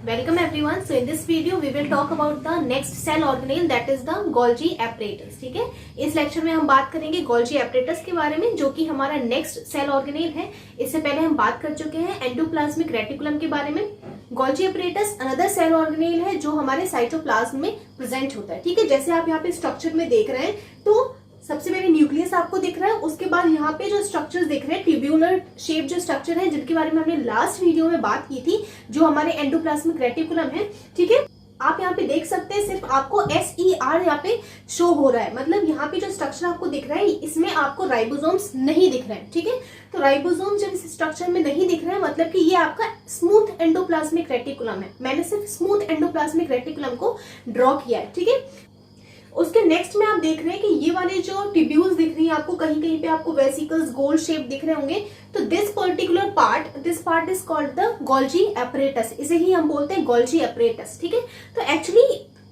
Welcome everyone. So in this video we will talk about the next cell organelle that is the Golgi apparatus. ठीक है, इस lecture में हम बात करेंगे Golgi apparatus के बारे में, जो कि हमारा नेक्स्ट सेल ऑर्गेनेल है. इससे पहले हम बात कर चुके हैं एंडोप्लाज्मिक रेटिकुलम के बारे में. Golgi apparatus another cell organelle है जो हमारे साइटोप्लाज्म में प्रेजेंट होता है. ठीक है, जैसे आप यहाँ पे स्ट्रक्चर में देख रहे हैं तो सबसे पहले न्यूक्लियस आपको दिख रहा है, उसके बाद यहाँ पे जो स्ट्रक्चर्स दिख रहे हैं ट्यूब्यूलर शेप जो स्ट्रक्चर है, जिनके बारे में हमने लास्ट वीडियो में बात की थी, जो हमारे एंडोप्लाज्मिक रेटिकुलम है. ठीक है, आप यहाँ पे देख सकते हैं सिर्फ आपको SER यहाँ पे शो हो रहा है, मतलब यहाँ पे जो स्ट्रक्चर आपको दिख रहा है इसमें आपको राइबोसोम्स नहीं दिख रहे हैं. ठीक है, तो राइबोसोम जब इस स्ट्रक्चर में नहीं दिख रहे हैं मतलब कि ये आपका स्मूथ एंडोप्लाज्मिक रेटिकुलम है. मैंने सिर्फ स्मूथ एंडोप्लाज्मिक रेटिकुलम को ड्रॉ किया है. ठीक है, उसके नेक्स्ट में आप देख रहे हैं कि ये वाले जो ट्यूब्यूल्स दिख रही है आपको, कहीं कहीं पे आपको वेसिकल्स गोल शेप दिख रहे होंगे. तो this part is called the Golgi apparatus. इसे ही हम बोलते हैं Golgi apparatus. ठीक है, तो एक्चुअली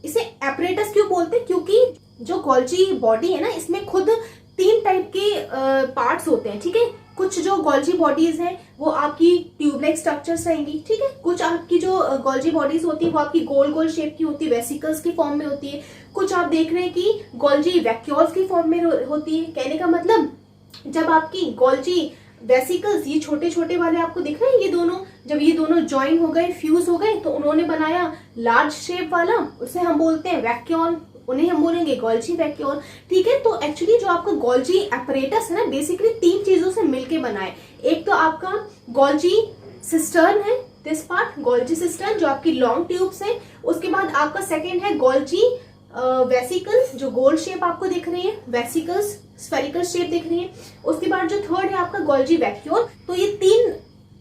इसे apparatus क्यों बोलते हैं, क्योंकि जो Golgi बॉडी है ना, इसमें खुद 3 टाइप के पार्ट्स होते हैं. ठीक है, कुछ जो Golgi बॉडीज हैं वो आपकी ट्यूब लाइक स्ट्रक्चर्स रहेंगी. ठीक है, कुछ आपकी जो Golgi बॉडीज होती है वो आपकी गोल गोल शेप की होती है, वेसिकल्स की फॉर्म में होती है. कुछ आप देख रहे हैं कि Golgi वैक्यूल्स की फॉर्म में होती है. कहने का मतलब जब आपकी Golgi वेसिकल्स, ये छोटे छोटे वाले आपको दिख रहे हैं, ये दोनों जब ये दोनों ज्वाइन हो गए, फ्यूज हो गए, तो उन्होंने बनाया लार्ज शेप वाला, उसे हम बोलते हैं वैक्यूल, उन्हें हम बोलेंगे Golgi वैक्यूल. ठीक है, तो एक्चुअली जो आपका Golgi apparatus है ना, बेसिकली 3 चीजों से मिलके बना है. एक तो आपका Golgi सिस्टर्न है, दिस पार्ट Golgi सिस्टर्न जो आपकी लॉन्ग ट्यूब्स है. उसके बाद आपका सेकेंड है Golgi वेसिकल्स जो गोल शेप आपको दिख रही है, वेसिकल्स स्फेरिकल शेप दिख रही है. उसके बाद जो थर्ड है आपका Golgi वैक्यूल. तो ये 3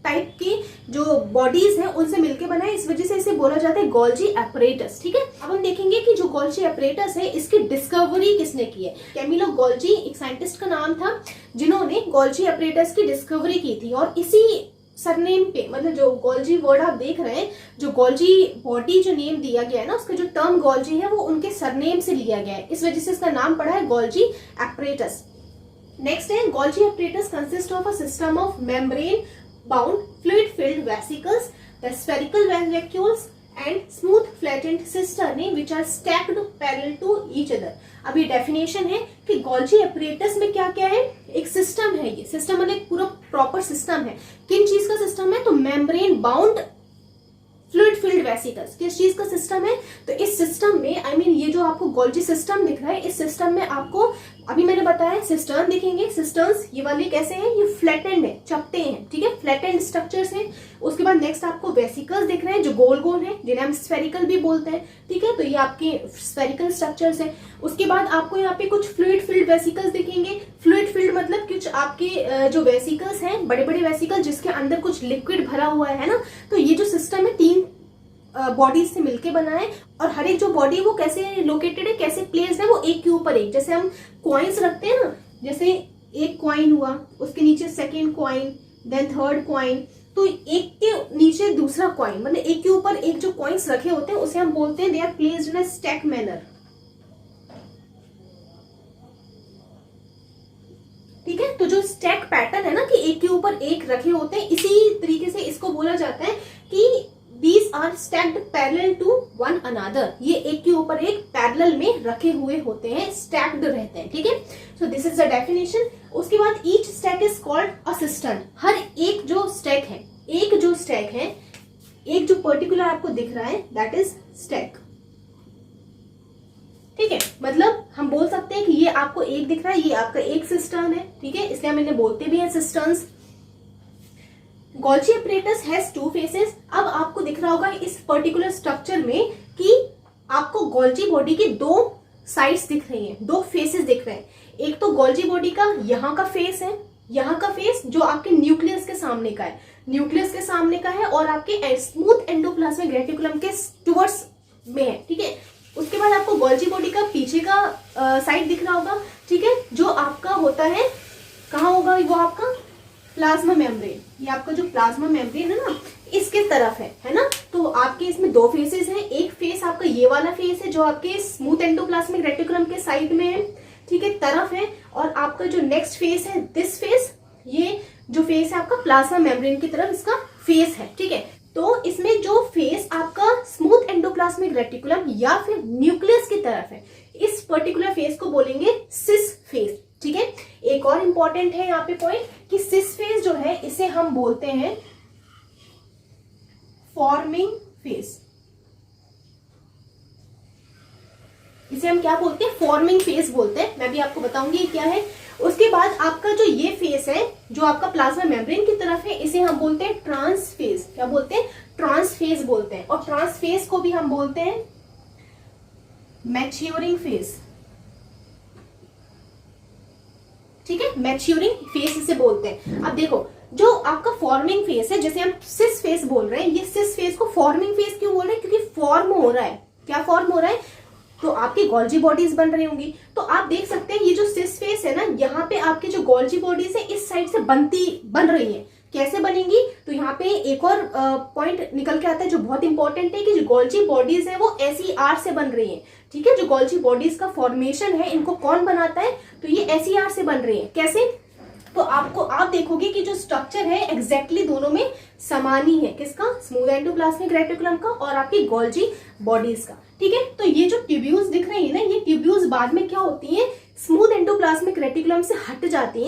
टाइप की जो बॉडीज हैं उनसे मिलके बना है, इस वजह से इसे बोला जाता है Golgi apparatus. ठीक है, अब हम देखेंगे कि जो Golgi apparatus है इसकी डिस्कवरी किसने की है. कैमिलो Golgi एक साइंटिस्ट का नाम था जिन्होंने Golgi apparatus की डिस्कवरी की थी, और इसी सरनेम पे, मतलब जो Golgi वर्ड आप देख रहे हैं, जो Golgi बॉडी जो नेम दिया गया है ना, उसका जो टर्म Golgi है वो उनके सरनेम से लिया गया है, इस वजह से इसका नाम पड़ा है Golgi apparatus. नेक्स्ट है Golgi apparatus consist of a system of membrane bound fluid filled vesicles, the spherical vacuoles and smooth flattened cisternae which are stacked parallel to each other. अब ये डेफिनेशन है कि Golgi apparatus में क्या क्या है. एक सिस्टम है, ये सिस्टम मतलब पूरा प्रॉपर सिस्टम है. किन चीज का सिस्टम है, तो membrane bound fluid filled vesicles, किस चीज का सिस्टम है. तो इस सिस्टम में ये जो आपको Golgi सिस्टम दिख रहा है, इस सिस्टम में आपको अभी मैंने बताया सिस्टर्न दिखेंगे. सिस्टर्न्स ये वाले कैसे हैं, ये फ्लैटेंड है, चपटे हैं. ठीक है, फ्लैटेंड स्ट्रक्चर्स हैं. उसके बाद नेक्स्ट आपको वेसिकल्स दिख रहे हैं जो गोल गोल हैं, जिन्हें हम स्फेरिकल भी बोलते हैं. ठीक है, तो ये आपके स्फेरिकल स्ट्रक्चर्स हैं. उसके बाद आपको यहाँ पे कुछ फ्लूइड फिल्ड वेसिकल्स दिखेंगे. फ्लूइड फिल्ड मतलब कुछ आपके जो वेसिकल्स हैं, बड़े बड़े वेसिकल जिसके अंदर कुछ लिक्विड भरा हुआ है ना. तो ये जो सिस्टम है 3 बॉडीज से मिलके बना है, और हर एक जो बॉडी वो कैसे लोकेटेड है, कैसे प्लेस्ड है, वो एक के ऊपर एक. जैसे हम कॉइन्स रखते हैं ना, जैसे एक कॉइन हुआ, उसके नीचे second coin, then third coin, तो एक के नीचे दूसरा कॉइन, मतलब एक के ऊपर एक जो कॉइन्स रखे होते हैं उसे हम बोलते हैं they are placed in a stack manner. ठीक है, तो जो स्टैक पैटर्न है ना कि एक के ऊपर एक रखे होते हैं, इसी तरीके से इसको बोला जाता है कि These are stacked parallel to one another. ये एक के ऊपर एक पैरेलल में रखे हुए होते हैं, stacked रहते हैं. ठीक है, so this is the definition. उसके बाद each stack is called a cistern. हर एक जो stack है, एक जो पर्टिकुलर आपको दिख रहा है that is stack. ठीक है, मतलब हम बोल सकते हैं कि ये आपको एक दिख रहा है, ये आपका एक सिस्टर्न है. ठीक है, इसलिए हम इन्हें बोलते भी हैं सिस्टर्न्स. Golgi apparatus has 2 faces. अब आपको दिख रहा होगा इस पर्टिकुलर स्ट्रक्चर में कि आपको Golgi बॉडी के 2 साइड्स दिख रही हैं, 2 फेसेस दिख रहे हैं. एक तो Golgi बॉडी का यहाँ का फेस है, यहाँ का फेस जो आपके न्यूक्लियस के सामने का है, और आपके स्मूथ एंडोप्लाज्मिक रेटिकुलम के टुवर्ड्स में है. ठीक है, उसके बाद आपको Golgi बॉडी का पीछे का साइड दिख रहा होगा. ठीक है, जो आपका होता है, कहाँ होगा वो आपका प्लाज्मा मेम्ब्रेन. ये आपका जो प्लाज्मा मेम्ब्रेन है ना, इसके तरफ है ना. तो आपके इसमें 2 फेसेस हैं. एक फेस आपका ये वाला फेस है जो आपके स्मूथ एंडोप्लाज्मिक रेटिकुलम के साइड में है. ठीक है, तरफ है. और आपका जो नेक्स्ट फेस है, दिस फेस, ये जो फेस है आपका प्लाज्मा मेम्ब्रेन की तरफ इसका फेस है. ठीक है, तो इसमें जो फेस आपका स्मूथ एंडोप्लाज्मिक रेटिकुलम या फिर न्यूक्लियस की तरफ है, इस पर्टिकुलर फेस को बोलेंगे सिस फेस। ठीक है, एक और इंपॉर्टेंट है यहाँ पे पॉइंट कि सिस फेस जो है इसे हम बोलते हैं फॉर्मिंग फेस। इसे हम क्या बोलते हैं? फॉर्मिंग फेस बोलते हैं। मैं भी आपको बताऊंगी ये क्या है। उसके बाद आपका जो ये फेस है जो आपका प्लाज्मा मेम्ब्रेन की तरफ है, इसे हम बोलते हैं ट्रांस फेस। क्या बोलते हैं? ट्रांस फेस बोलते हैं। और ट्रांस फेस को भी हम बोलते हैं मैच्योरिंग फेस। ठीक है, मैच्योरिंग फेस इसे बोलते हैं। अब देखो, जो आपका फॉर्मिंग फेस है, जैसे हम सिस फेस बोल रहे हैं, ये सिस फेस को फॉर्मिंग फेस क्यों बोल रहे हैं? क्योंकि फॉर्म हो रहा है। क्या फॉर्म हो रहा है? तो आपकी गोल्जी बॉडीज बन रही होंगी। तो आप देख सकते हैं ये जो सिस फेस है ना, यहाँ पे आपकी जो गोल्जी बॉडीज है इस साइड से बन रही है। कैसे बनेंगी? तो यहाँ पे एक और पॉइंट निकल के आता है जो बहुत इंपॉर्टेंट है कि जो गोल्जी बॉडीज है वो SER से बन रही है। ठीक है, जो गोल्जी बॉडीज का फॉर्मेशन है इनको कौन बनाता है? तो ये SER से बन रही है। कैसे? तो आप देखोगे कि जो स्ट्रक्चर है एग्जैक्टली दोनों में समान ही है। किसका? स्मूथ एंडोप्लाज्मिक रेटिकुलम का और आपकी गोल्जी बॉडीज का। ठीक है, तो ये जो ट्यूब्यूल्स दिख रही है ना, ये ट्यूब्यूल्स बाद में क्या होती हैं? स्मूथ एंडोप्लाज्मिक रेटिकुलम से हट जाती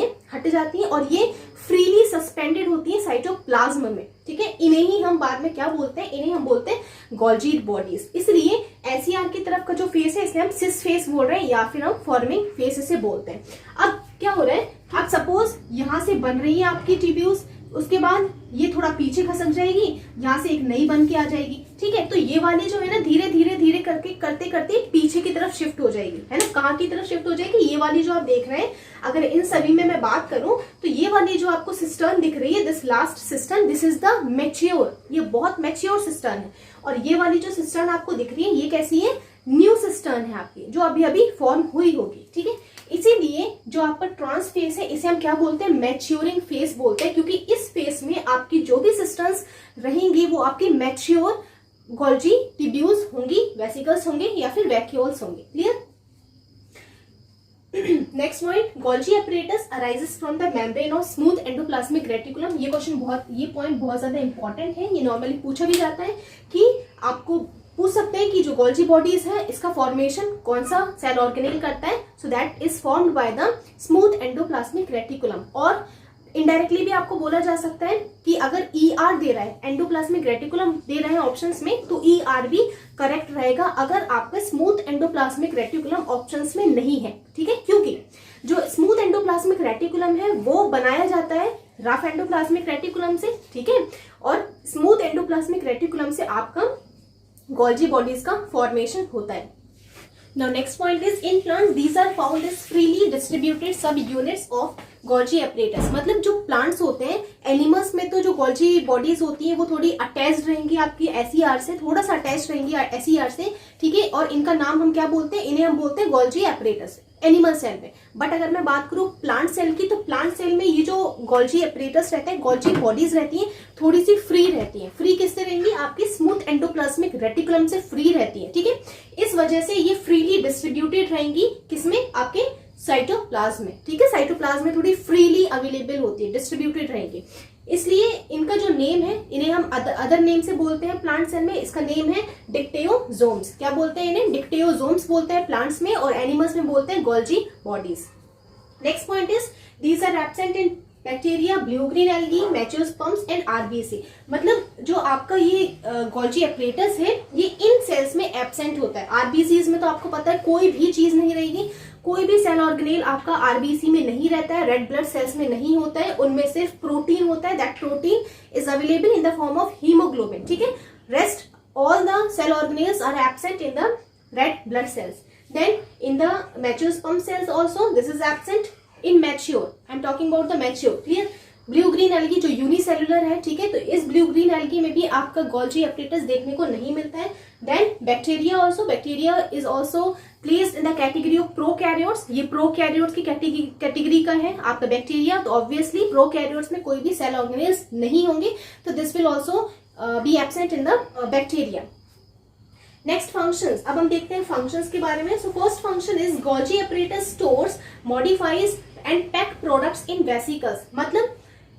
हैं और ये फ्रीली सस्पेंडेड होती है साइटोप्लाज्म में। ठीक है, इन्हें ही हम बाद में क्या बोलते हैं? इन्हें हम बोलते हैं गोल्जी बॉडीज। इसलिए SER की तरफ का जो फेस है इसे हम सिस फेस बोल रहे हैं या फिर हम फॉर्मिंग फेस इसे बोलते हैं। अब क्या हो रहा है? आप सपोज यहां से बन रही है आपकी ट्यूब्यूल्स, उसके बाद ये थोड़ा पीछे खसक जाएगी, यहाँ से एक नई बन के आ जाएगी। ठीक है, तो ये वाली जो है ना धीरे धीरे करते करते पीछे की तरफ शिफ्ट हो जाएगी, है ना। कहाँ की तरफ शिफ्ट हो जाएगी? ये वाली जो आप देख रहे हैं, अगर इन सभी में मैं बात करूं तो ये वाली जो आपको सिस्टर्न दिख रही है, this last cistern, this is the mature, ये बहुत मैच्योर सिस्टर्न है। और ये वाली जो सिस्टर्न आपको दिख रही है ये कैसी है? न्यू सिस्टर्न है आपकी, जो अभी अभी फॉर्म हुई होगी। ठीक है, इसीलिए जो आपका ट्रांस फेस है इसे हम क्या बोलते हैं? मैच्योरिंग फेस बोलते हैं, क्योंकि इस फेस में आपकी जो भी सिस्टर्न्स रहेंगी वो आपकी मैच्योर गोल्जी ट्यूब्यूल्स होंगी, वेसिकल्स होंगे या फिर वैक्यूल्स होंगे। Clear? Next point, Golgi apparatus arises from the membrane of smooth endoplasmic reticulum। ये पॉइंट बहुत ज्यादा इंपॉर्टेंट है। ये नॉर्मली पूछा भी जाता है कि आपको पूछ सकते हैं कि जो गोल्जी बॉडीज है इसका फॉर्मेशन कौन सा सेल ऑर्गेनेल करता है? So that is formed by the smooth endoplasmic reticulum. और इनडायरेक्टली भी आपको बोला जा सकता है कि अगर ER दे रहा है, एंडोप्लाज्मिक रेटिकुलम दे रहे हैं ऑप्शंस में, तो ER भी करेक्ट रहेगा अगर आपका स्मूथ एंडोप्लाज्मिक रेटिकुलम ऑप्शंस में नहीं है। ठीक है, क्योंकि जो स्मूथ एंडोप्लाज्मिक रेटिकुलम है वो बनाया जाता है रफ एंडोप्लाज्मिक रेटिकुलम से। ठीक है, और स्मूथ एंडोप्लाज्मिक रेटिकुलम से आपका गोल्जी बॉडीज का फॉर्मेशन होता है। Now next point is in plants these are found as freely distributed subunits of Golgi apparatus। मतलब जो प्लांट्स होते हैं, एनिमल्स में तो जो गोल्जी बॉडीज होती हैं वो थोड़ी अटैच्ड रहेंगी आपकी SER से, थोड़ा सा अटैच रहेंगी SER से। ठीक है, और इनका नाम हम क्या बोलते हैं? इन्हें हम बोलते हैं गोल्जी apparatus एनिमल सेल में। बट अगर मैं बात करूं प्लांट सेल की, तो प्लांट सेल में ये जो गोल्जी apparatus रहता है, गोल्जी बॉडीज रहती हैं, थोड़ी सी फ्री रहती हैं। फ्री किससे रहेंगी? आपकी स्मूथ एंडोप्लाज्मिक रेटिकुलम से फ्री रहती है। ठीक है, इस वजह से ये फ्रीली डिस्ट्रीब्यूटेड रहेंगी। किसमें? आपके साइटोप्लाज्म में। ठीक है, साइटोप्लाज्म में थोड़ी फ्रीली अवेलेबल होती है, डिस्ट्रीब्यूटेड रहेंगे। इसलिए इनका जो नेम है, इन्हें हम अदर नेम से बोलते हैं प्लांट सेल में। इसका नेम है डिक्टेओजोम्स। क्या बोलते हैं इन्हें? डिक्टेओजोम्स बोलते हैं प्लांट्स में, और एनिमल्स में बोलते हैं Golgi bodies. Next point is these are absent in bacteria, blue green algae, mature sperms and RBC। मतलब जो आपका ये गोल्जी apparatus है ये इन सेल्स में एब्सेंट होता है। RBCs में तो आपको पता है कोई भी चीज नहीं रहेगी, कोई भी सेल ऑर्गेनेल आपका RBC में नहीं रहता है, रेड ब्लड सेल्स में नहीं होता है, उनमें सिर्फ प्रोटीन होता है। That protein is available in the form of haemoglobin. ठीक है, rest all the cell organelles are absent in the red blood cells. Then in the mature sperm cells also this is absent in mature. I am talking about the mature. Clear? Blue green algae जो unicellular है, ठीक है, तो इस blue green algae में भी आपका Golgi apparatus देखने को नहीं मिलता है। Then bacteria also, bacteria is also placed in the category of prokaryotes. ये प्रोकैरियोट्स की कैटेगरी का है आपका बैक्टीरिया, तो ऑब्वियसली प्रोकैरियोट्स में कोई भी सेल ऑर्गेनेल्स नहीं होंगे, तो this will also be absent in the bacteria. Next functions, अब हम देखते हैं फंक्शंस के बारे में। So first function is Golgi apparatus stores, modifies and pack products in vesicles. मतलब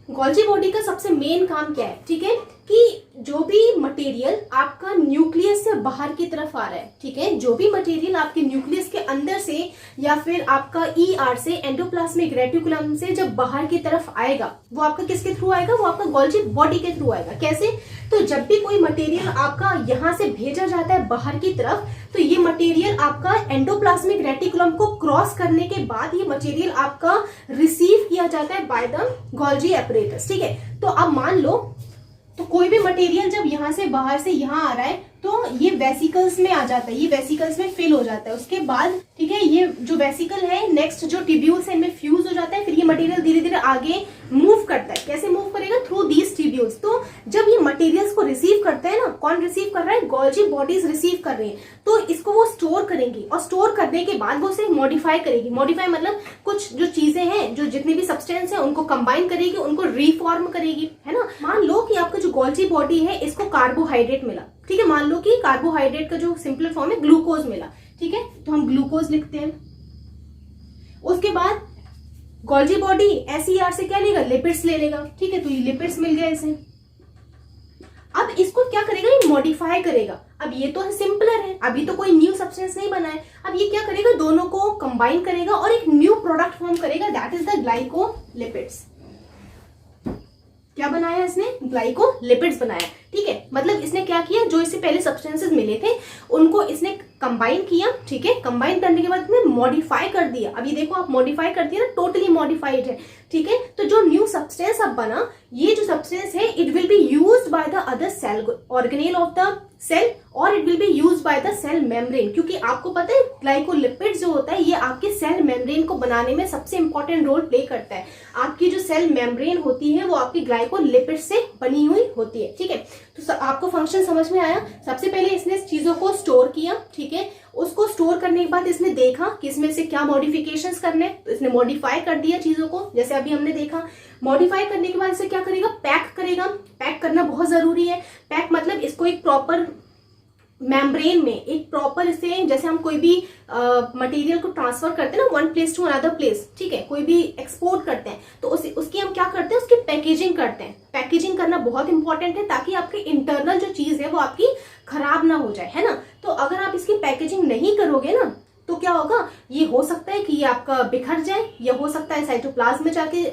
गोल्जी बॉडी का सबसे मेन काम क्या है? ठीक है, कि जो भी मटेरियल आपका न्यूक्लियस से बाहर की तरफ आ रहा है, ठीक है, जो भी मटेरियल आपके न्यूक्लियस के अंदर से या फिर आपका ईआर से, एंडोप्लाज्मिक रेटिकुलम से जब बाहर की तरफ आएगा, वो आपका किसके थ्रू आएगा, वो आपका गोल्जी बॉडी के थ्रू आएगा। कैसे? तो जब भी कोई मटेरियल आपका यहां से भेजा जाता है बाहर की तरफ, तो ये मटेरियल आपका एंडोप्लाज्मिक रेटिकुलम को क्रॉस करने के बाद ये मटेरियल आपका रिसीव किया जाता है बाय द गोल्जी एपरेटस, ठीक है। तो अब मान लो, तो कोई भी मटेरियल जब यहां से बाहर से यहां आ रहा है तो ये वेसिकल्स में आ जाता है, ये वेसिकल्स में फिल हो जाता है। उसके बाद, ठीक है, ये जो वेसिकल है नेक्स्ट जो ट्यूब्यूल्स है इनमें फ्यूज हो जाता है, फिर ये मटेरियल धीरे धीरे आगे मूव करता है। कैसे मूव करेगा? Through these tubules. तो जब ये मटेरियल्स को रिसीव करते हैं ना, कौन रिसीव कर रहा है? गोल्जी बॉडीज रिसीव कर रही है। तो इसको वो स्टोर करेंगी और स्टोर करने के बाद वो उसे मॉडिफाई करेगी। मॉडिफाई मतलब कुछ जो चीजें हैं, जो जितनी भी सब्सटेंस है उनको कंबाइन करेगी, उनको रिफॉर्म करेगी, है ना। मान लो कि आपका जो गोल्जी बॉडी है इसको कार्बोहाइड्रेट मिला, ठीक है, मान लो कि कार्बोहाइड्रेट का जो सिंपल फॉर्म है ग्लूकोज मिला, ठीक है, तो हम ग्लूकोज लिखते हैं। उसके बाद गोल्जी बॉडी एसईआर से क्या लेगा? लिपिड्स ले लेगा, ठीक है, तो ये लिपिड्स मिल गया इसे। अब इसको क्या करेगा? ये मॉडिफाई करेगा। अब ये तो सिंपलर है, अभी तो कोई न्यू सब्सटेंस नहीं बना है। अब ये क्या करेगा? दोनों को कंबाइन करेगा और एक न्यू प्रोडक्ट फॉर्म करेगा, दैट इज द ग्लाइकोलिपिड्स। क्या बनाया इसने? ग्लाइकोलिपिड्स बनाया, ठीक है। मतलब इसने क्या किया, जो इससे पहले सब्सटेंसेस मिले थे उनको इसने कंबाइन किया, ठीक है। कंबाइन करने के बाद इसने मॉडिफाई कर दिया। अभी देखो आप, मॉडिफाई कर दिया ना, टोटली मॉडिफाइड है, ठीक है। तो जो न्यू सब्सटेंस अब बना, ये जो सब्सटेंस है it will be used by the other cell organelle of the cell और it will be used by the cell membrane. क्योंकि आपको पता है ग्लाइकोलिपिड जो होता है ये आपके सेल मेम्ब्रेन को बनाने में सबसे इंपॉर्टेंट रोल प्ले करता है। आपकी जो सेल मेम्ब्रेन होती है वो आपकी ग्लाइकोलिपिड से बनी हुई होती है, ठीक है। तो आपको फंक्शन समझ में आया? सबसे पहले इसने चीजों को स्टोर किया, ठीक है। उसको स्टोर करने के बाद इसने देखा कि इसमें से क्या मॉडिफिकेशंस करने, तो इसने मॉडिफाई कर दिया चीजों को, जैसे अभी हमने देखा। मॉडिफाई करने के बाद इसे क्या करेगा? पैक करेगा। पैक करना बहुत जरूरी है। पैक मतलब इसको एक प्रॉपर मेम्ब्रेन में, एक प्रॉपर इसे, जैसे हम कोई भी मटेरियल को ट्रांसफर करते हैं ना one place to another place, ठीक है, कोई भी एक्सपोर्ट करते हैं तो उसकी हम क्या करते हैं? उसकी पैकेजिंग करते हैं। पैकेजिंग करना बहुत इंपॉर्टेंट है ताकि आपकी इंटरनल जो चीज है वो आपकी खराब ना हो जाए, है ना। तो अगर आप इसकी पैकेजिंग नहीं करोगे ना तो क्या होगा? ये हो सकता है कि ये आपका बिखर जाए, या हो सकता है साइटोप्लाज्म में जाके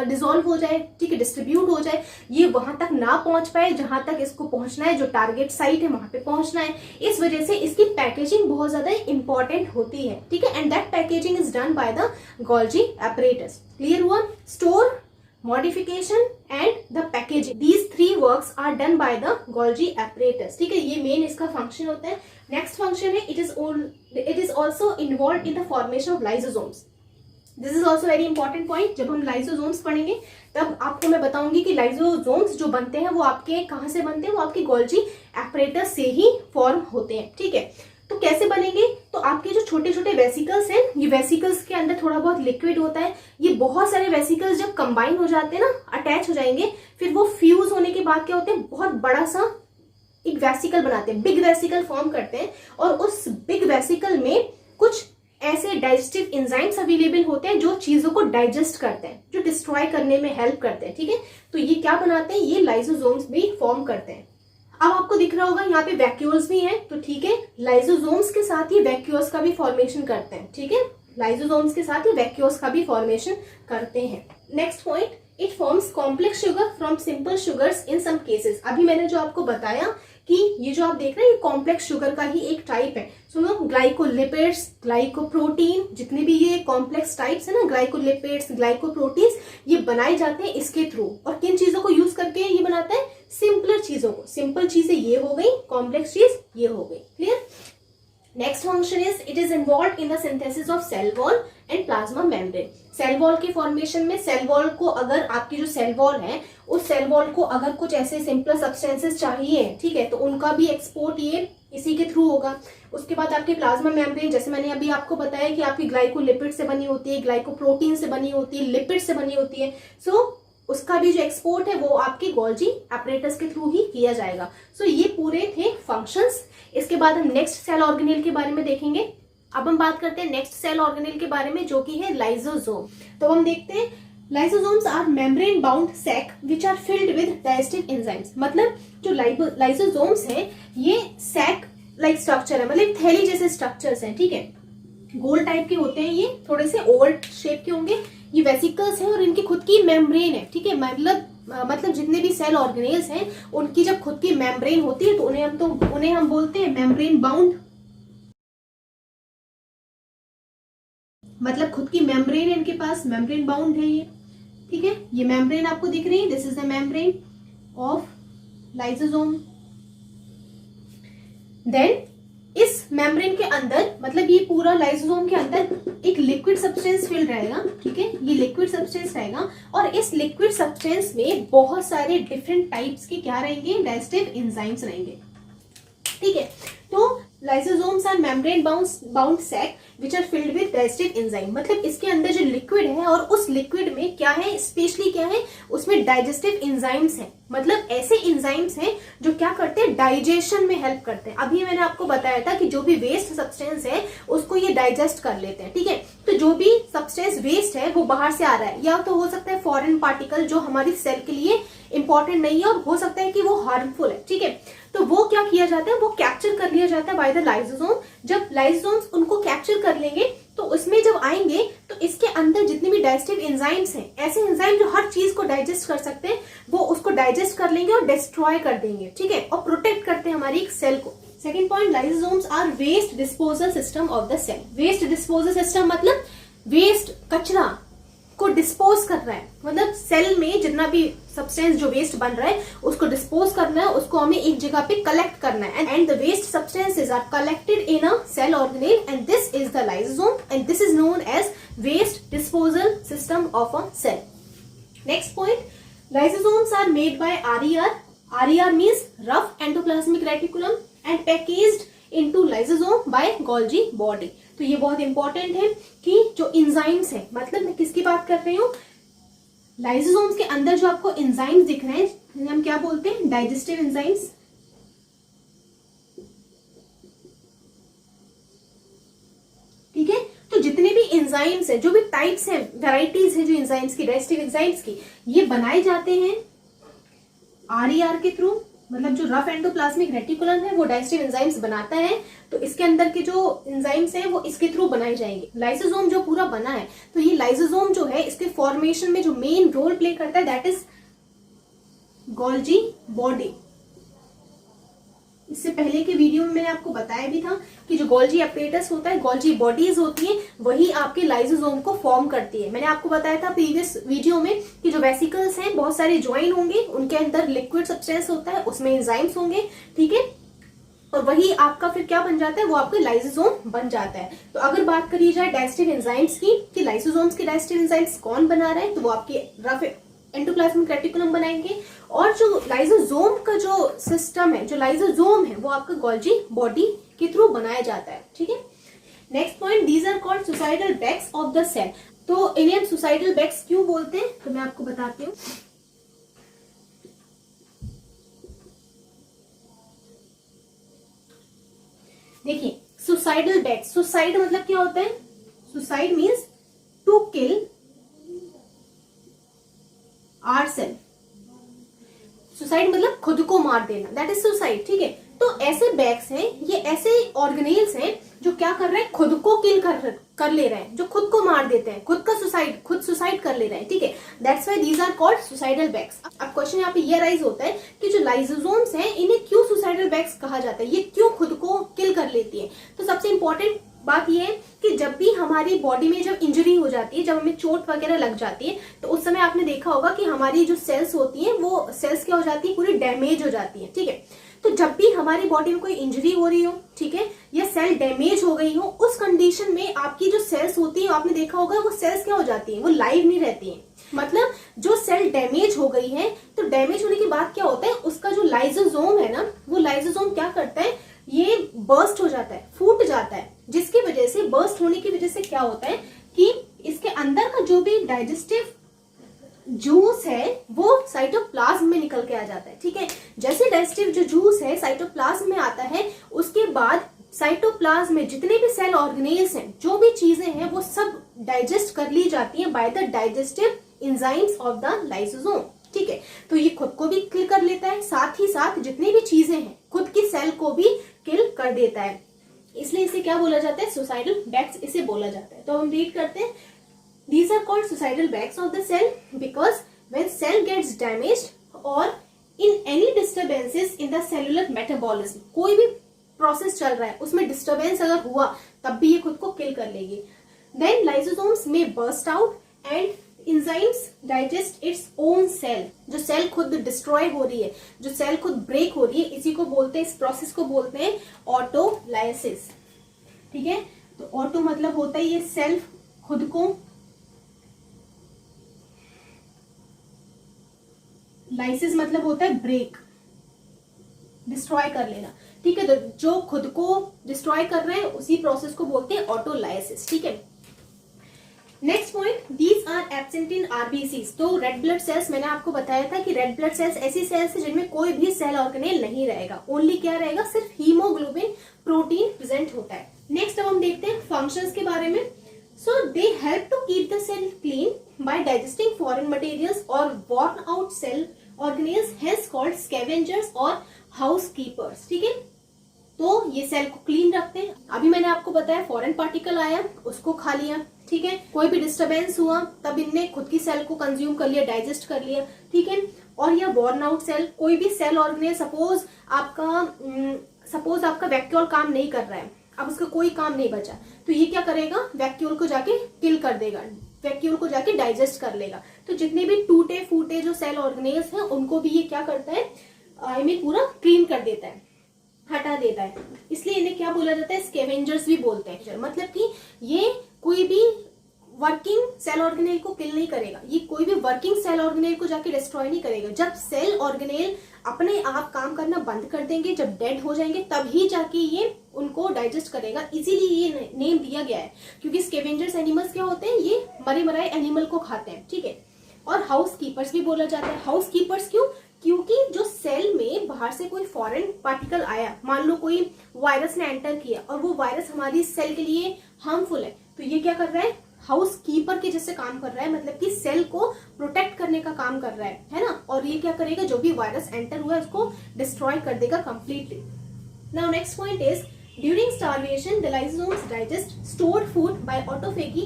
डिसॉल्व हो जाए, ठीक है, डिस्ट्रीब्यूट हो जाए, ये वहां तक ना पहुंच पाए जहां तक इसको पहुंचना है, जो टारगेट साइट है वहां पे पहुंचना है। इस वजह से इसकी पैकेजिंग बहुत ज्यादा इंपॉर्टेंट होती है, ठीक है। And that packaging is done by the Golgi apparatus. Clear हुआ? Store, modification and the packaging, these three works are done by the Golgi apparatus, ठीक है। ये मेन इसका फंक्शन होता है। नेक्स्ट फंक्शन है, it is also involve in the formation of lysosomes. This is also very important point. जब हम lysosomes पढ़ेंगे तब आपको मैं बताऊंगी कि लाइसोसोम्स जो बनते हैं वो आपके कहाँ से बनते हैं, वो आपकी गोल्जी एपरेटस से ही फॉर्म होते हैं, ठीक है। तो कैसे बनेंगे? तो आपके जो छोटे छोटे वेसिकल्स हैं, ये वेसिकल्स के अंदर थोड़ा बहुत लिक्विड होता है। ये बहुत सारे वेसिकल्स जब कंबाइन हो जाते हैं ना, अटैच हो जाएंगे, फिर वो फ्यूज होने के बाद क्या होते हैं? बहुत बड़ा सा एक वेसिकल बनाते हैं, बिग वेसिकल फॉर्म करते हैं। और उस बिग वेसिकल में कुछ ऐसे डाइजेस्टिव एंजाइम्स अवेलेबल होते हैं जो चीजों को डाइजेस्ट करते हैं, जो डिस्ट्रॉय करने में हेल्प करते हैं, ठीक है। तो ये क्या बनाते हैं? ये लाइसोसोम्स भी फॉर्म करते हैं। अब आपको दिख रहा होगा यहाँ पे वैक्यूल्स भी हैं, तो ठीक है, लाइसोसोम्स के साथ ही वैक्यूल्स का भी फॉर्मेशन करते हैं, ठीक है। लाइसोसोम्स के साथ ही वैक्यूल्स का भी फॉर्मेशन करते हैं। Next point, it forms complex sugar from simple sugars in some cases. अभी मैंने जो आपको बताया कि ये जो आप देख रहे हैं ये कॉम्प्लेक्स शुगर का ही एक टाइप है। सुनो, ग्लाइकोलिपिड्स, ग्लाइकोप्रोटीन, जितने भी ये कॉम्प्लेक्स टाइप्स है ना, ग्लाइकोलिपिड्स, ग्लाइकोप्रोटीन्स, ये बनाए जाते हैं इसके थ्रू। और किन चीजों को यूज करके ये बनाता है? सिंपलर चीजों को। सिंपल चीजें ये हो गई, कॉम्प्लेक्स चीज ये हो गई। Clear? Next function is it is involve in the synthesis of cell wall and plasma membrane. Cell wall के फॉर्मेशन में, सेल वॉल को अगर आपकी जो सेल वॉल है उस सेल वॉल को अगर कुछ ऐसे सिंपल सब्सटेंसेस चाहिए, ठीक है, तो उनका भी एक्सपोर्ट ये इसी के थ्रू होगा। उसके बाद आपके प्लाज्मा मेम्ब्रेन, जैसे मैंने अभी आपको बताया कि आपकी ग्लाइकोलिपिड से बनी होती है, ग्लाइकोप्रोटीन से बनी होती है, लिपिड से बनी होती है। सो उसका भी जो एक्सपोर्ट है वो आपके गोल्जी एपरेटस के थ्रू ही किया जाएगा। सो ये पूरे थे फंक्शंस। इसके बाद हम नेक्स्ट सेल ऑर्गेनेल के बारे में देखेंगे। अब हम बात करते हैं नेक्स्ट सेल ऑर्गेनेल के बारे में, जो कि है लाइसोसोम। तो हम देखते हैं lysosomes are membrane bound sac which are filled with digestive enzymes. मतलब जो लाइसोसोम्स है ये सैक लाइक स्ट्रक्चर है, मतलब थैली जैसे स्ट्रक्चर्स हैं, ठीक है, गोल टाइप के होते हैं, ये थोड़े से ओवल शेप के होंगे, ये वेसिकल्स हैं और इनकी खुद की मेम्ब्रेन है, ठीक है। मतलब जितने भी सेल ऑर्गेनेल्स हैं उनकी जब खुद की मेम्ब्रेन होती है तो उन्हें हम बोलते हैं मेम्ब्रेन बाउंड, मतलब खुद की मेम्ब्रेन है इनके पास, मेम्ब्रेन बाउंड है ये, ठीक है। ये मेम्ब्रेन आपको दिख रही है, this is the membrane of lysosome. Then इस मेम्ब्रेन के अंदर, मतलब ये पूरा लाइसोसोम के अंदर एक लिक्विड सब्सटेंस फिल्ड रहेगा, ठीक है, ये लिक्विड सब्सटेंस रहेगा और इस लिक्विड सब्सटेंस में बहुत सारे डिफरेंट टाइप्स के क्या रहेंगे, डाइजेस्टिव एंजाइम्स रहेंगे, ठीक है। तो lysosomes are membrane bound sac which are filled with digestive enzyme, मतलब इसके अंदर जो लिक्विड है और उस लिक्विड में क्या है, स्पेशली क्या है, उसमें डाइजेस्टिव एंजाइम्स हैं, मतलब ऐसे एंजाइम्स हैं जो क्या करते हैं, डाइजेशन में हेल्प करते हैं। अभी मैंने आपको बताया था कि जो भी वेस्ट सब्सटेंस है उसको ये डाइजेस्ट कर लेते हैं, ठीक है। तो जो भी सब्सटेंस वेस्ट है वो बाहर से आ रहा है, या तो हो सकता है फॉरेन पार्टिकल जो हमारी सेल के लिए इंपॉर्टेंट नहीं है और हो सकता है कि वो हार्मफुल है, ठीक है। तो वो क्या किया जाता है, वो कैप्चर कर लिया जाता है बाय द लाइसोसोम। जब लाइसोसोम्स उनको कैप्चर कर लेंगे तो उसमें जब आएंगे तो इसके अंदर जितने भी डाइजेस्टिव एंजाइम्स हैं, ऐसे एंजाइम जो हर चीज को डाइजेस्ट कर सकते हैं, वो उसको डाइजेस्ट कर लेंगे और डिस्ट्रॉय कर देंगे, ठीक है, और प्रोटेक्ट करते हैं हमारी सेल को। Second point, lysosomes are waste disposal system of the cell. Waste disposal system मतलब वेस्ट, कचरा को डिस्पोज कर रहा है, मतलब सेल में जितना भी सब्सटेंस जो वेस्ट बन रहा है उसको डिस्पोज करना है, उसको हमें एक जगह पे कलेक्ट करना है, and the waste substances are collected in a cell organelle and this is the lysosome and this is known as waste disposal system of a cell. Next point, lysosomes are made by RER। RER means rough endoplasmic reticulum and packaged into lysosome by Golgi body. तो ये बहुत important है कि जो enzymes है, मतलब मैं किसकी बात कर रही हूँ, लाइसोसोम्स के अंदर जो आपको एंजाइम्स दिख रहे हैं हम क्या बोलते हैं, डाइजेस्टिव एंजाइम्स, ठीक है। तो जितने भी एंजाइम्स है, जो भी टाइप्स हैं, वैराइटीज है जो एंजाइम्स की, डाइजेस्टिव एंजाइम्स की, ये बनाए जाते हैं RER के थ्रू, मतलब जो रफ एंडोप्लाज्मिक रेटिकुलम है वो डाइजेस्टिव एंजाइम्स बनाता है, तो इसके अंदर के जो एंजाइम्स हैं वो इसके थ्रू बनाए जाएंगे। लाइसोसोम जो पूरा बना है, तो ये लाइसोसोम जो है इसके फॉर्मेशन में जो मेन रोल प्ले करता है दैट इज गोल्जी बॉडी। इससे पहले के वीडियो में मैंने आपको बताया भी था कि जो गोल्जी एपरेटस होता है, गोल्जी बॉडीज होती है, वही आपके लाइसोसोम को फॉर्म करती है। मैंने आपको बताया था प्रीवियस वीडियो में कि जो वेसिकल्स हैं बहुत सारे ज्वाइन होंगे, उनके अंदर लिक्विड सब्सटेंस होता है, उसमें एंजाइम्स होंगे, ठीक है, और वही आपका फिर क्या बन जाता है, वो आपका लाइसोसोम बन जाता है। तो अगर बात करी जाए डाइजेस्टिव एंजाइम्स की कि लाइसोसोम्स के डाइजेस्टिव एंजाइम्स कौन बना रहे हैं, तो वो आपके रफ एंडोप्लाज्मिक रेटिकुलम बनाएंगे, और जो लाइसोसोम का जो सिस्टम है, जो लाइसोसोम है, वो आपका गोल्जी बॉडी के थ्रू बनाया जाता है, ठीक है। Next point, these are called suicidal bags of the cell. तो इन्हें हम सुसाइडल बैग्स क्यों बोलते हैं, तो मैं आपको बताती हूँ। देखिए, सुसाइडल बैग्स, सुसाइड मतलब क्या होता है, suicide means to kill ourself। Suicide मतलब खुद को मार देना, दैट इज सुसाइड, ठीक है। तो ऐसे बैग्स हैं, ये ऐसे ऑर्गेनेल्स हैं जो क्या कर रहे हैं, खुद को किल कर ले रहे हैं, जो खुद को मार देते हैं, खुद सुसाइड कर ले रहे हैं, ठीक है। That's why these are called suicidal bags. अब क्वेश्चन यहाँ पे ये राइज होता है कि जो लाइसोसोम्स हैं इन्हें क्यों सुसाइडल बैग्स कहा जाता है, ये क्यों खुद को किल कर लेती है। तो सबसे इंपॉर्टेंट बात यह है कि जब भी हमारी बॉडी में जब इंजरी हो जाती है, जब हमें चोट वगैरह लग जाती है, तो उस समय आपने देखा होगा कि हमारी जो सेल्स होती हैं वो सेल्स क्या हो जाती है, पूरी डैमेज हो जाती है, ठीक है। तो जब भी हमारी बॉडी में कोई इंजरी हो रही हो, ठीक है, या सेल डैमेज हो गई हो, उस कंडीशन में आपकी जो सेल्स होती है, आपने देखा होगा वो सेल्स क्या हो जाती है, वो लाइव नहीं रहती है। मतलब जो सेल डैमेज हो गई है, तो डैमेज होने के बाद क्या होता है, उसका जो लाइसोसोम है ना, वो लाइसोसोम क्या करता है, ये बर्स्ट हो जाता है, फूट जाता है, जिसकी वजह से, बर्स्ट होने की वजह से क्या होता है कि इसके अंदर का जो भी डाइजेस्टिव जूस है वो साइटोप्लाज्म में निकल के आ जाता है, ठीक है। जैसे डाइजेस्टिव जो जूस है साइटोप्लाज्म में आता है, उसके बाद साइटोप्लाज्म में जितने भी सेल ऑर्गेनेल्स हैं, जो भी चीजें हैं, वो सब डाइजेस्ट कर ली जाती हैं by the digestive enzymes of the lysosome. ठीक है, तो ये खुद को भी किल कर लेता है, साथ ही साथ जितनी भी चीजें हैं खुद की सेल को भी किल कर देता है, इसलिए इसे क्या बोला जाता है, सुसाइडल बैग्स इसे बोला जाता है। तो हम रीड करते हैं, these are called suicidal bags of the cell because when cell gets damaged or in any disturbances in the cellular metabolism, कोई भी प्रोसेस चल रहा है उसमें डिस्टर्बेंस अगर हुआ तब भी ये खुद को किल कर लेगी। then lysosomes may burst out and enzymes digest its own cell, जो सेल खुद डिस्ट्रॉय हो रही है, जो सेल खुद ब्रेक हो रही है, इसी को बोलते हैं, इस प्रोसेस को बोलते हैं ऑटोलाइसिस। ठीक है, तो ऑटो मतलब होता है ये सेल्फ खुद को, लाइसिस मतलब होता है ब्रेक, डिस्ट्रॉय कर लेना। ठीक है, तो जो खुद को डिस्ट्रॉय कर रहे हैं उसी प्रोसेस को बोलते हैं ऑटोलाइसिस। ठीक है, next point, these are absent in RBCs. तो रेड ब्लड सेल्स, मैंने आपको बताया था कि रेड ब्लड सेल्स ऐसी सेल्स है जिनमें कोई भी सेल ऑर्गेनेल नहीं रहेगा, ओनली क्या रहेगा, सिर्फ हीमोग्लोबिन प्रोटीन प्रेजेंट होता है। नेक्स्ट अब हम देखते हैं फंक्शंस के बारे में। So they help to keep the cell clean by digesting foreign materials और worn out cell organelles, hence called scavengers और हाउसकीपर्स। ठीक है, तो ये सेल को क्लीन रखते हैं। अभी मैंने आपको बताया फॉरेन पार्टिकल आया उसको खा लिया। ठीक है, कोई भी डिस्टरबेंस हुआ तब इनने खुद की सेल को कंज्यूम कर लिया, डाइजेस्ट कर लिया। ठीक है, और यह वॉर्न आउट सेल, कोई भी सेल ऑर्गेनेल, सपोज आपका वैक्यूल काम नहीं कर रहा है, अब उसका कोई काम नहीं बचा, तो ये क्या करेगा, वैक्यूल को जाके किल कर देगा, वैक्यूल को जाके डाइजेस्ट कर लेगा। तो जितने भी टूटे फूटे जो सेल ऑर्गेनेल्स हैं उनको भी ये क्या करता है, पूरा क्लीन कर देता है, हटा देता है। इसलिए इन्हें क्या बोला जाता है, स्कैवेंजर्स भी बोलते हैं। मतलब कि ये कोई भी वर्किंग सेल ऑर्गेनेल को किल नहीं करेगा, ये कोई भी वर्किंग सेल ऑर्गेनेल को जाके डिस्ट्रॉय नहीं करेगा। जब सेल ऑर्गेनेल अपने आप काम करना बंद कर देंगे, जब डेड हो जाएंगे, तभी जाके ये उनको डाइजेस्ट करेगा। इसीलिए ये नेम दिया गया है, क्योंकि स्कैवेंजर्स एनिमल्स क्या होते हैं, ये मरे मराए एनिमल को खाते हैं। ठीक है, और हाउस कीपर्स भी बोला जाता है। हाउस कीपर्स क्यों, क्योंकि जो सेल में बाहर से कोई फॉरेन पार्टिकल आया, मान लो कोई वायरस ने एंटर किया और वो वायरस हमारी सेल के लिए हार्मफुल है, तो ये क्या कर रहा है, हाउस कीपर के जैसे काम कर रहा है, मतलब कि सेल को प्रोटेक्ट करने का काम कर रहा है ना। और ये क्या करेगा, जो भी वायरस एंटर हुआ है उसको डिस्ट्रॉय कर देगा completely. Now next point is, during starvation the lysosomes digest stored food by autophagy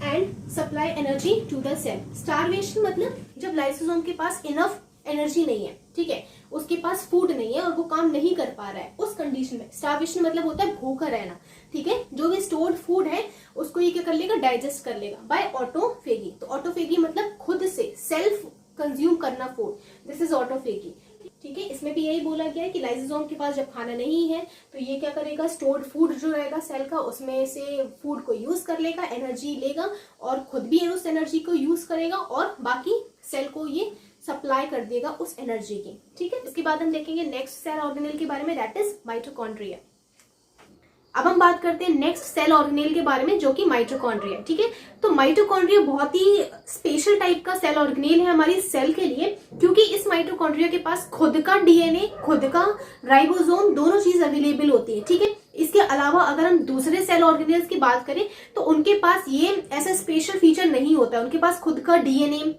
and supply energy to the cell. Starvation मतलब जब लाइसोसोम के पास इनफ एनर्जी नहीं है, ठीक है, उसके पास फूड नहीं है और वो काम नहीं कर पा रहा है, उस कंडीशन में स्टार्वेशन मतलब होता है भूखा रहना। ठीक है, जो भी स्टोर्ड फूड है उसको ये क्या कर लेगा, डाइजेस्ट कर लेगा बाय ऑटोफेगी। तो ऑटोफेगी मतलब खुद से सेल्फ कंज्यूम करना फूड, दिस इज ऑटोफेगी। ठीक है, इसमें भी यही बोला गया है कि लाइसोसोम के पास जब खाना नहीं है तो ये क्या करेगा, स्टोर्ड फूड जो रहेगा सेल का उसमें से फूड को यूज कर लेगा, एनर्जी लेगा और खुद भी उस एनर्जी को यूज करेगा और बाकी सेल को ये सप्लाई कर देगा उस एनर्जी की। ठीक है, इसके बाद हम देखेंगे नेक्स्ट सेल ऑर्गेनेल के बारे में, दैट इज माइटोकॉन्ड्रिया। अब हम बात करते हैं नेक्स्ट सेल ऑर्गेनेल के बारे में जो कि माइटोकॉन्ड्रिया। ठीक है, तो माइटोकॉन्ड्रिया बहुत ही स्पेशल टाइप का सेल ऑर्गेनेल है हमारी सेल के लिए, क्योंकि इस माइटोकॉन्ड्रिया के पास खुद का डीएनए, खुद का राइबोसोम, दोनों चीज अवेलेबल होती है। ठीक है, इसके अलावा अगर हम दूसरे सेल ऑर्गेनेल्स की बात करें तो उनके पास ये ऐसा स्पेशल फीचर नहीं होता है, उनके पास खुद का डीएनए,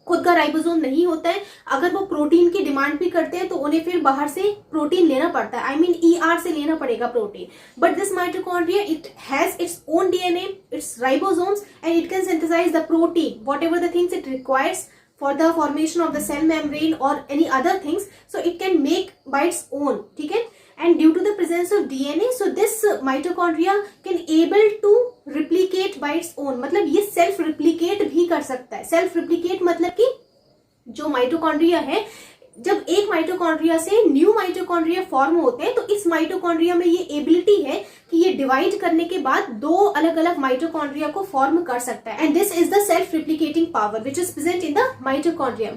खुद का राइबोसोम नहीं होता है। अगर वो प्रोटीन की डिमांड भी करते हैं तो उन्हें फिर बाहर से प्रोटीन लेना पड़ता है, ER से लेना पड़ेगा protein. But this mitochondria, it has its own DNA, it's ribosomes and it can synthesise the protein whatever the things it requires for the formation of the cell membrane or any other things, so it can make by its own. ठीक है, and due to the presence of DNA, so this mitochondria can able to replicate by its own, मतलब ये self replicate भी कर सकता है। self replicate मतलब कि जो माइटोकॉन्ड्रिया है, जब एक माइटोकॉन्ड्रिया से न्यू माइटोकॉन्ड्रिया फॉर्म होते हैं तो इस माइटोकॉन्ड्रिया में ये एबिलिटी है कि ये डिवाइड करने के बाद दो अलग अलग माइटोकॉन्ड्रिया को फॉर्म कर सकता है, and this is the self replicating power which is present in the mitochondria.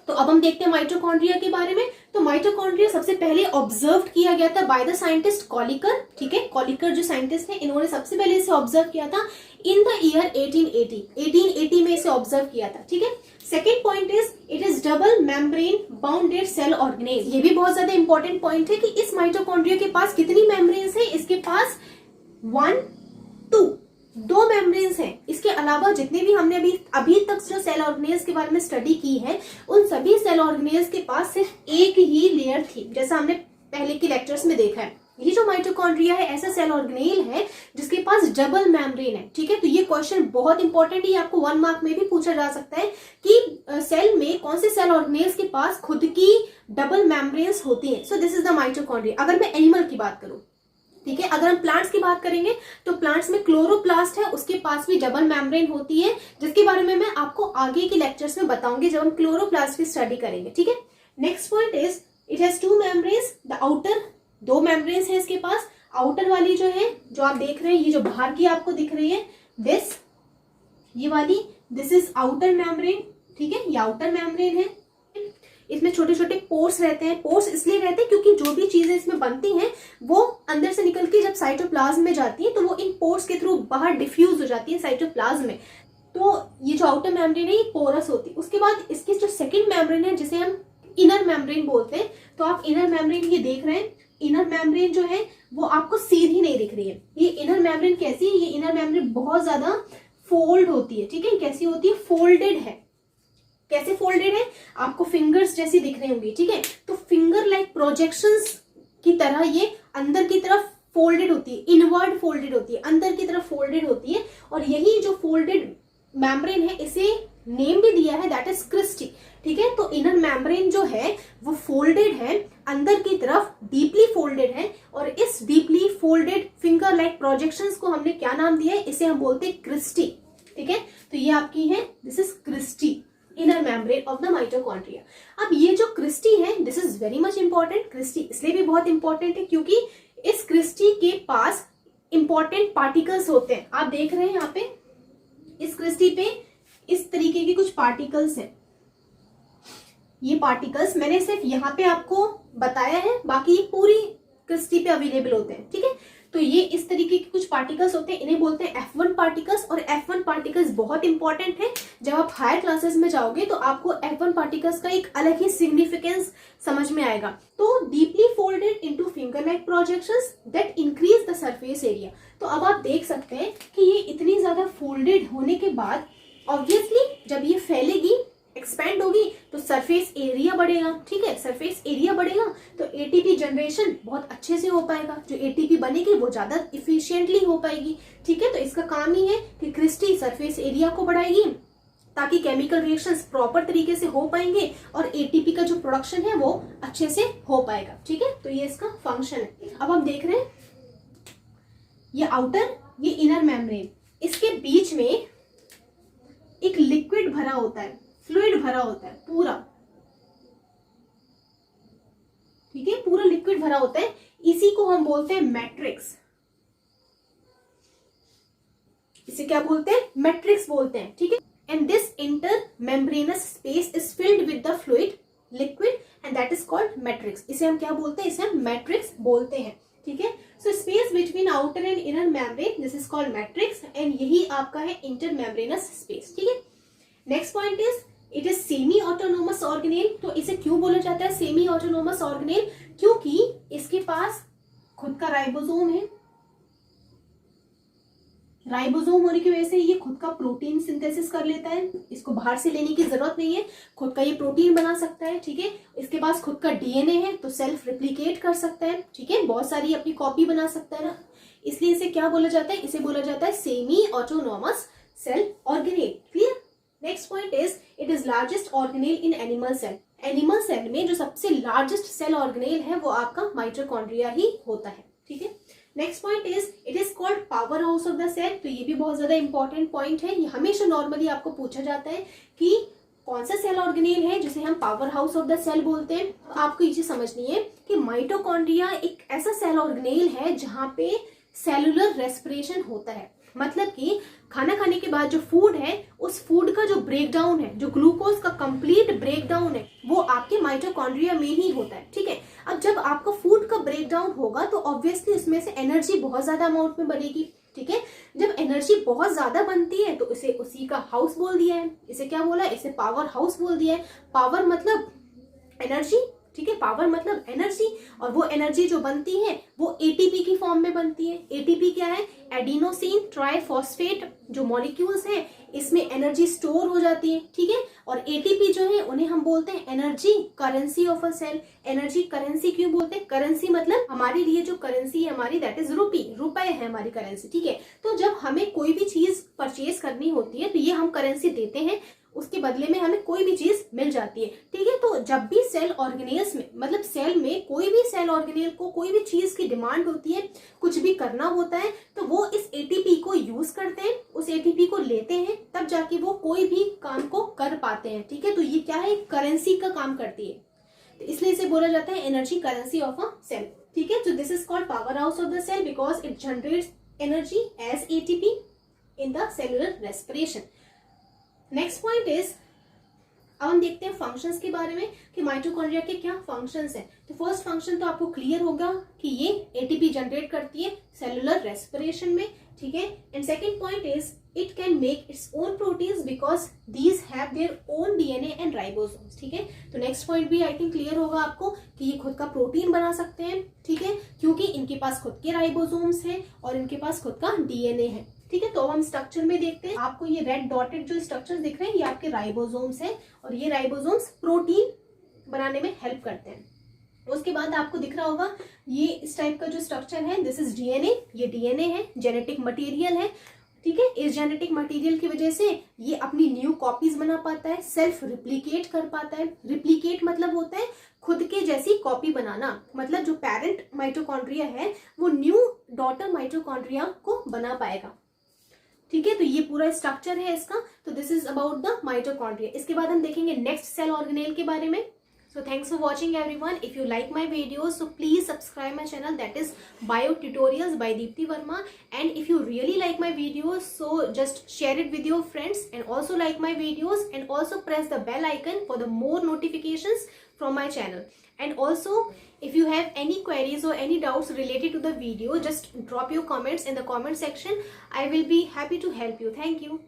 तो अब हम देखते हैं माइटोकॉन्ड्रिया के बारे में। तो माइटोकॉन्ड्रिया सबसे पहले ऑब्जर्व किया गया था बाय द साइंटिस्ट कॉलिकर। ठीक है, कॉलिकर जो साइंटिस्ट है, इन्होंने सबसे पहले इसे ऑब्जर्व किया था इन द ईयर 1880 में इसे ऑब्जर्व किया था। ठीक है, second point is it is double membrane bounded cell organelle. ये भी बहुत ज्यादा इंपॉर्टेंट पॉइंट है कि इस माइटोकॉन्ड्रिया के पास कितनी मेम्ब्रेन्स है, इसके पास 1, 2 दो मेम्ब्रेन्स हैं। इसके अलावा जितने भी हमने अभी तक जो सेल ऑर्गेनेल्स के बारे में स्टडी की है, उन सभी सेल ऑर्गेनेल्स के पास सिर्फ एक ही लेयर थी, जैसा हमने पहले के लेक्चर्स में देखा है। ये जो माइटोकॉन्ड्रिया है ऐसा सेल ऑर्गेनेल है जिसके पास डबल मेम्ब्रेन है, ठीक है। तो ये क्वेश्चन बहुत इंपॉर्टेंट है, आपको 1 मार्क में भी पूछा जा सकता है कि सेल में कौन से सेल ऑर्गेनेल्स के पास खुद की डबल मेम्ब्रेन्स होती हैं। So this is the mitochondria. अगर मैं एनिमल की बात करूं, ठीक है, अगर हम प्लांट्स की बात करेंगे तो प्लांट्स में क्लोरोप्लास्ट है, उसके पास भी डबल मेम्ब्रेन होती है, जिसके बारे में मैं आपको आगे के लेक्चर्स में बताऊंगी जब हम क्लोरोप्लास्ट की स्टडी करेंगे, ठीक है। Next point is it has 2 membranes. The outer, 2 membranes है इसके पास। आउटर वाली जो है, जो आप देख रहे हैं, ये जो बाहर की आपको दिख रही है, ये वाली, दिस इज आउटर मेम्ब्रेन, ठीक है, ये आउटर मेम्ब्रेन है। इसमें छोटे छोटे पोर्स रहते हैं। पोर्स इसलिए रहते हैं क्योंकि जो भी चीजें इसमें बनती हैं वो अंदर से निकल के जब साइटोप्लाज्म में जाती है तो वो इन पोर्स के थ्रू बाहर डिफ्यूज हो जाती है साइटोप्लाज्म में। तो ये जो आउटर मेम्ब्रेन है ये पोरस होती है। उसके बाद इसकी जो सेकंड मेम्ब्रेन है जिसे हम इनर मेम्ब्रेन बोलते हैं, तो आप इनर मेम्ब्रेन ये देख रहे हैं। इनर मेम्ब्रेन जो है वो आपको सीधी नहीं दिख रही है। ये इनर मेम्ब्रेन कैसी है? ये इनर मेम्ब्रेन बहुत ज्यादा फोल्ड होती है, ठीक है। कैसी होती है? फोल्डेड है। कैसे फोल्डेड है? आपको फिंगर्स जैसी दिख रही होंगी, ठीक है। तो फिंगर लाइक प्रोजेक्शंस की तरह ये अंदर की तरफ फोल्डेड होती है, इनवर्ड फोल्डेड होती है, अंदर की तरफ फोल्डेड होती है। और यही जो फोल्डेड मेम्ब्रेन है इसे नेम भी दिया है, दैट इज क्रिस्टी, ठीक है। तो इनर मेम्ब्रेन जो है वो फोल्डेड है, अंदर की तरफ डीपली फोल्डेड है। और इस deeply folded finger like projections को हमने क्या नाम दिया है? इसे हम बोलते हैं क्रिस्टी, ठीक है। तो ये आपकी है, this is cristae, inner membrane of the mitochondria. अब ये जो क्रिस्टी है, this is very much important. Cristae इसलिए भी बहुत इंपॉर्टेंट है क्योंकि इस क्रिस्टी के पास इंपॉर्टेंट पार्टिकल्स होते हैं। आप देख रहे हैं यहाँ पे इस क्रिस्टी पे इस तरीके के कुछ पार्टिकल्स हैं। ये पार्टिकल्स मैंने सिर्फ यहाँ पे आपको बताया है, बाकी पूरी क्रिस्टी पे अवेलेबल होते हैं, ठीक है। तो ये इस तरीके के कुछ पार्टिकल्स होते हैं, इन्हें बोलते हैं F1 पार्टिकल्स। और F1 पार्टिकल्स बहुत इंपॉर्टेंट है। जब आप हायर क्लासेस में जाओगे तो आपको F1 पार्टिकल्स का एक अलग ही सिग्निफिकेंस समझ में आएगा। तो deeply folded into finger like projections that increase the surface area. तो अब आप देख सकते हैं कि ये इतनी ज्यादा फोल्डेड होने के बाद ऑब्वियसली जब ये फैलेगी, एक्सपैंड होगी, तो सरफेस एरिया बढ़ेगा, ठीक है। सरफेस एरिया बढ़ेगा तो एटीपी जनरेशन बहुत अच्छे से हो पाएगा। जो एटीपी बनेगी वो ज्यादा इफिशिएंटली हो पाएगी, ठीक है। तो इसका काम ही है कि क्रिस्टी सरफेस एरिया को बढ़ाएगी ताकि केमिकल रिएक्शंस प्रॉपर तरीके से हो पाएंगे और एटीपी का जो प्रोडक्शन है वो अच्छे से हो पाएगा, ठीक है। तो ये इसका फंक्शन है। अब आप देख रहे हैं ये आउटर, ये इनर मेम्ब्रेन, इसके बीच में एक लिक्विड भरा होता है, फ्लूइड भरा होता है पूरा, ठीक है, पूरा लिक्विड भरा होता है। इसी को हम बोलते हैं मैट्रिक्स। इसे क्या बोलते हैं? मैट्रिक्स बोलते हैं, ठीक है। And this inter membranes space is filled with the fluid liquid and that is called matrix. इसे हम क्या बोलते हैं? इसे हम मैट्रिक्स बोलते हैं, ठीक है। So space between outer and inner membrane, this is called matrix and यही आपका है इंटर मेम्ब्रेनस स्पेस, ठीक है। Next point is it is semi autonomous organelle. तो इसे क्यों बोला जाता है सेमी ऑटोनोमस ऑर्गेनेल? क्योंकि इसके पास खुद का राइबोसोम है। राइबोसोम होने की वजह से ये खुद का प्रोटीन सिंथेसिस कर लेता है, इसको बाहर से लेने की जरूरत नहीं है, खुद का ये प्रोटीन बना सकता है, ठीक है। इसके पास खुद का डीएनए है तो सेल्फ रिप्लिकेट कर सकता है, ठीक है, बहुत सारी अपनी कॉपी बना सकता है ना। इसलिए इसे क्या बोला जाता है? इसे बोला जाता है semi autonomous cell organelle. Clear? Next point is it is largest organelle in animal cell. Animal cell में जो सबसे लार्जेस्ट सेल ऑर्गेनेल है वो आपका माइटोकॉन्ड्रिया ही होता है, ठीक है। Next point is it is called power house of the cell. तो ये भी बहुत ज्यादा इंपॉर्टेंट पॉइंट है। ये हमेशा नॉर्मली आपको पूछा जाता है कि कौन सा सेल ऑर्गेनेल है जिसे हम power house of the cell बोलते हैं। तो आपको ये चीज समझनी है कि माइटोकॉन्ड्रिया एक ऐसा सेल ऑर्गेनेल है जहां पे सेलुलर रेस्पिरेशन होता है। मतलब कि खाना खाने के बाद जो फूड है उस फूड का जो ब्रेकडाउन है, जो ग्लूकोज का कंप्लीट ब्रेकडाउन है, वो आपके माइटोकॉन्ड्रिया में ही होता है, ठीक है। अब जब आपका फूड का ब्रेकडाउन होगा तो ऑब्वियसली उसमें से एनर्जी बहुत ज्यादा अमाउंट में बनेगी, ठीक है। जब एनर्जी बहुत ज्यादा बनती है तो इसे उसी का हाउस बोल दिया है। इसे क्या बोला? इसे पावर हाउस बोल दिया है। पावर मतलब एनर्जी, ठीक है, पावर मतलब एनर्जी, और वो एनर्जी जो बनती है वो एटीपी की फॉर्म में बनती है। एटीपी क्या है? एडिनोसिन ट्राइफॉस्फेट जो मॉलिक्यूल्स हैं इसमें एनर्जी स्टोर हो जाती है, ठीक है। और एटीपी जो है उन्हें हम बोलते हैं energy currency of a cell. Energy currency क्यों बोलते हैं? करेंसी मतलब हमारे लिए जो करेंसी है हमारी, दैट इज रूपी, रुपए है हमारी करेंसी, ठीक है। तो जब हमें कोई भी चीज परचेज करनी होती है तो ये हम करेंसी देते हैं, उसके बदले में हमें कोई भी चीज मिल जाती है, ठीक है। तो जब भी सेल ऑर्गेनेल्स में, मतलब सेल में कोई भी सेल ऑर्गेनेल को कोई भी चीज की डिमांड होती है, कुछ भी करना होता है, तो वो इस एटीपी को यूज करते हैं, उस एटीपी को लेते हैं, तब जाके वो कोई भी काम को कर पाते हैं, ठीक है। तो ये क्या है? करेंसी का काम करती है, तो इसलिए इसे बोला जाता है energy currency of a cell, ठीक है। तो this is called power house of the cell because it generates energy as ATP in the cellular respiration. Next point is, अब हम देखते हैं फंक्शंस के बारे में कि माइटोकॉन्ड्रिया के क्या फंक्शंस हैं। तो फर्स्ट फंक्शन तो आपको क्लियर होगा कि ये एटीपी जनरेट करती है सेलुलर रेस्पिरेशन में, ठीक है। And second point is it can make its own proteins because these have their own DNA and ribosomes, ठीक है। तो नेक्स्ट पॉइंट भी आई थिंक क्लियर होगा आपको कि ये खुद का प्रोटीन बना सकते हैं, ठीक है, क्योंकि इनके पास खुद के राइबोसोम्स हैं और इनके पास खुद का डीएनए है, ठीक है। तो हम स्ट्रक्चर में देखते हैं, आपको ये रेड डॉटेड जो स्ट्रक्चर दिख रहे हैं ये आपके राइबोसोम्स हैं और ये राइबोसोम्स प्रोटीन बनाने में हेल्प करते हैं। उसके बाद आपको दिख रहा होगा ये इस टाइप का जो स्ट्रक्चर है, दिस इज डीएनए, ये डीएनए है, जेनेटिक मटेरियल है, ठीक है। इस जेनेटिक मटेरियल की वजह से ये अपनी न्यू कॉपीज बना पाता है, सेल्फ रिप्लिकेट कर पाता है। रिप्लिकेट मतलब होता है खुद के जैसी कॉपी बनाना, मतलब जो पेरेंट माइटोकॉन्ड्रिया है वो न्यू डॉटर माइटोकॉन्ड्रिया को बना पाएगा, ठीक है। तो ये पूरा स्ट्रक्चर है इसका। तो this is about the mitochondria. इसके बाद हम देखेंगे नेक्स्ट सेल ऑर्गेनेल के बारे में। So thanks for watching everyone. If you like my videos, so please subscribe my channel, that is Bio Tutorials by Deepti Verma. And if you really like my videos, so just share it with your friends and also like my videos and also press the bell icon for the more notifications from my channel. And also if you have any queries or any doubts related to the video, just drop your comments in the comment section. I will be happy to help you. Thank you.